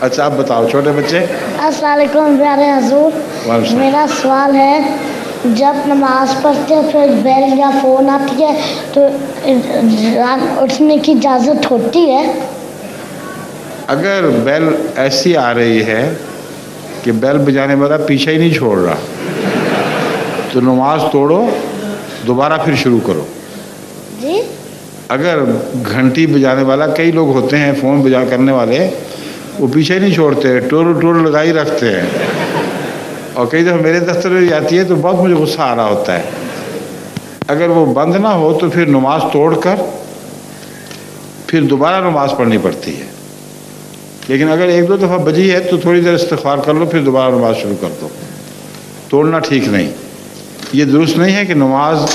اچھا آپ بتاؤ چھوٹے بچے. السلام علیکم پیارے حضور. میرا سوال ہے جب نماز پڑھتے ہیں پھر بیل یا فون آتی ہے تو اٹھنے کی اجازت ہوتی ہے؟ اگر بیل ایسی آ رہی ہے کہ بیل بجانے والا پیچھے ہی نہیں چھوڑ رہا تو نماز توڑو, دوبارہ پھر شروع کرو. جی. اگر گھنٹی بجانے والا, کئی لوگ ہوتے ہیں فون بجا کرنے والے, وہ پیچھے نہیں چھوڑتے, ٹور لگائی رکھتے ہیں. اور کئی دفعہ میرے دفتر میں جاتی ہے تو بہت مجھے غصہ آ رہا ہوتا ہے. اگر وہ بند نہ ہو تو پھر نماز توڑ کر پھر دوبارہ نماز پڑھنی پڑتی ہے. لیکن اگر ایک دو دفعہ بجی ہے تو تھوڑی دیر استغفار کر لو, پھر دوبارہ نماز شروع کر دو. توڑنا ٹھیک نہیں. یہ درست نہیں ہے کہ نماز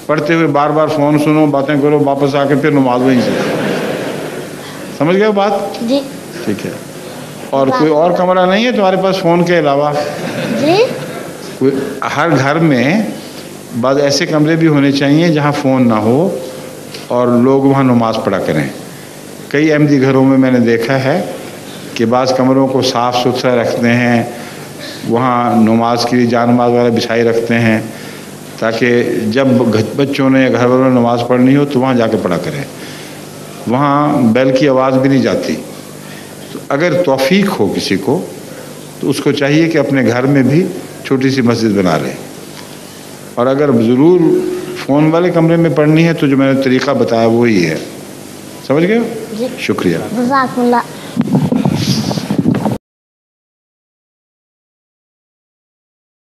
پڑھتے ہوئے بار بار فون سنو, باتیں کرو, واپس آ کے پھر نماز وہیں سے. سمجھ گئے بات؟ جی. ٹھیک ہے. اور کوئی اور کمرہ نہیں ہے تمہارے پاس فون کے علاوہ؟ جی. ہر گھر میں بعض ایسے کمرے بھی ہونے چاہیے جہاں فون نہ ہو اور لوگ وہاں نماز پڑھا کریں. کئی احمدی گھروں میں نے دیکھا ہے کہ بعض کمروں کو صاف ستھرا رکھتے ہیں, وہاں نماز کے لیے جان نماز والا بچھائی رکھتے ہیں تاکہ جب بچوں نے گھر والوں نے نماز پڑھنی ہو تو وہاں جا کے پڑھا کریں. وہاں بیل کی آواز بھی نہیں جاتی. تو اگر توفیق ہو کسی کو تو اس کو چاہیے کہ اپنے گھر میں بھی چھوٹی سی مسجد بنا لے. اور اگر ضرور فون والے کمرے میں پڑھنی ہے تو جو میں نے طریقہ بتایا وہی ہے. سمجھ گئے؟ جی. شکریہ. جزاک اللہ.